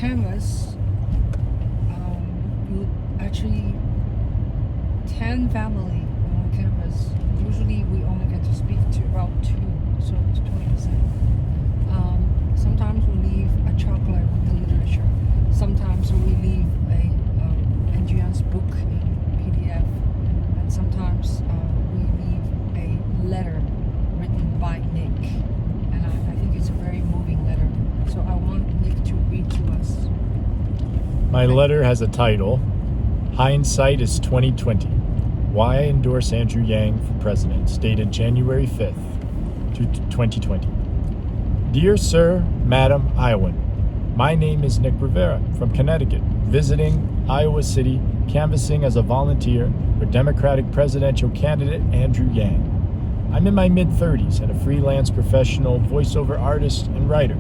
canvas, you actually 10 family on canvas. Usually we only get to speak to about 2, so it's 20%. Sometimes we leave a chocolate with the literature. Sometimes we leave a Andrian's book in PDF, and sometimes we leave a letter written by Nick, and I think it's a very moving letter. So I want Nick to read to us. My letter has a title, Hindsight is 2020. Why I endorse Andrew Yang for president, dated January 5th, 2020. Dear Sir, Madam Iowan, my name is Nick Rivera from Connecticut, visiting Iowa City, canvassing as a volunteer for Democratic presidential candidate Andrew Yang. I'm in my mid-30s and a freelance professional voiceover artist and writer.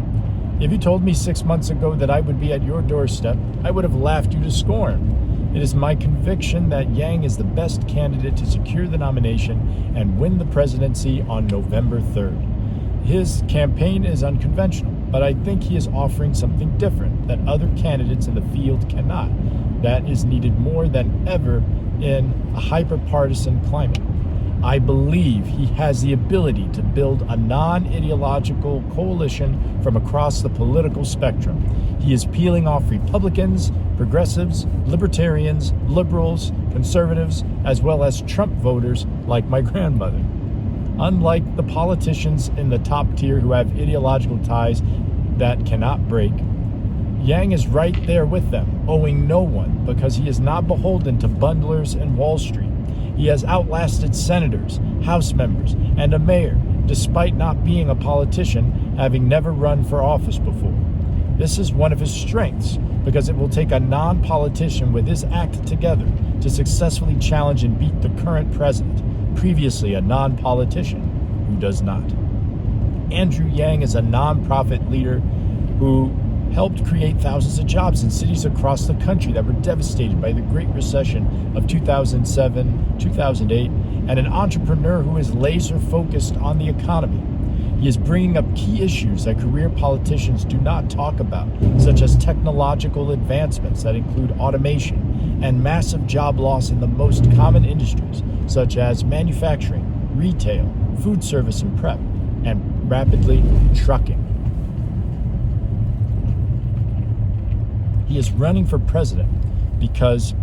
If you told me 6 months ago that I would be at your doorstep, I would have laughed you to scorn. It is my conviction that Yang is the best candidate to secure the nomination and win the presidency on November 3rd. His campaign is unconventional, but I think he is offering something different that other candidates in the field cannot. That is needed more than ever in a hyper-partisan climate. I believe he has the ability to build a non-ideological coalition from across the political spectrum. He is peeling off Republicans, progressives, libertarians, liberals, conservatives, as well as Trump voters like my grandmother. Unlike the politicians in the top tier who have ideological ties that cannot break, Yang is right there with them, owing no one because he is not beholden to bundlers and Wall Street. He has outlasted senators, House members, and a mayor, despite not being a politician, having never run for office before. This is one of his strengths, because it will take a non-politician with his act together to successfully challenge and beat the current president, previously a non-politician who does not. Andrew Yang is a non-profit leader who helped create thousands of jobs in cities across the country that were devastated by the Great Recession of 2007, 2008, and an entrepreneur who is laser focused on the economy. He is bringing up key issues that career politicians do not talk about, such as technological advancements that include automation and massive job loss in the most common industries, such as manufacturing, retail, food service and prep, and rapidly trucking. He is running for president because,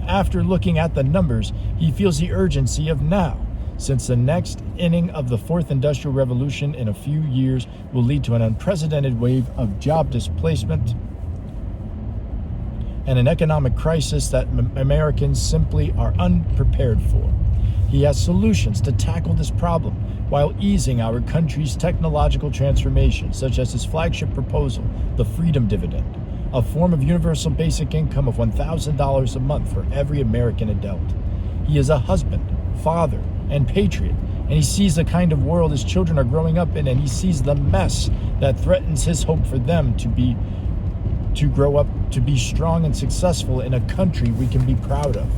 after looking at the numbers, he feels the urgency of now, since the next inning of the fourth industrial revolution in a few years will lead to an unprecedented wave of job displacement and an economic crisis that Americans simply are unprepared for. He has solutions to tackle this problem while easing our country's technological transformation, such as his flagship proposal, the Freedom Dividend, a form of universal basic income of $1,000 a month for every American adult. He is a husband, father, and patriot, and he sees the kind of world his children are growing up in, and he sees the mess that threatens his hope for them to grow up to be strong and successful in a country we can be proud of.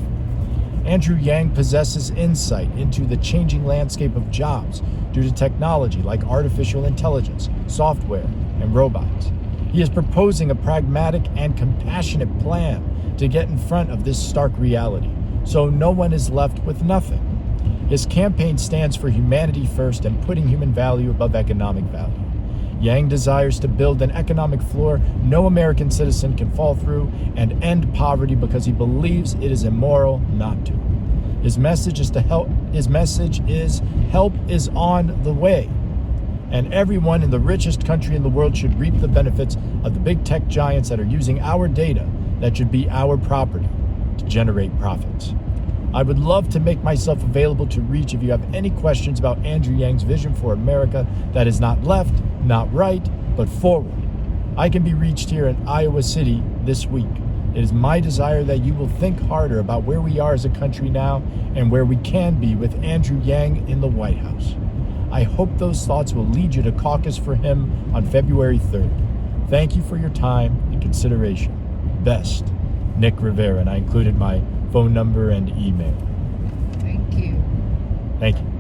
Andrew Yang possesses insight into the changing landscape of jobs due to technology like artificial intelligence, software, and robots. He is proposing a pragmatic and compassionate plan to get in front of this stark reality, so no one is left with nothing. His campaign stands for humanity first and putting human value above economic value. Yang desires to build an economic floor no American citizen can fall through and end poverty because he believes it is immoral not to. His message is help is on the way. And everyone in the richest country in the world should reap the benefits of the big tech giants that are using our data that should be our property to generate profits. I would love to make myself available to reach if you have any questions about Andrew Yang's vision for America that is not left, not right, but forward. I can be reached here in Iowa City this week. It is my desire that you will think harder about where we are as a country now and where we can be with Andrew Yang in the White House. I hope those thoughts will lead you to caucus for him on February 3rd. Thank you for your time and consideration. Best, Nick Rivera, and I included my phone number and email. Thank you. Thank you.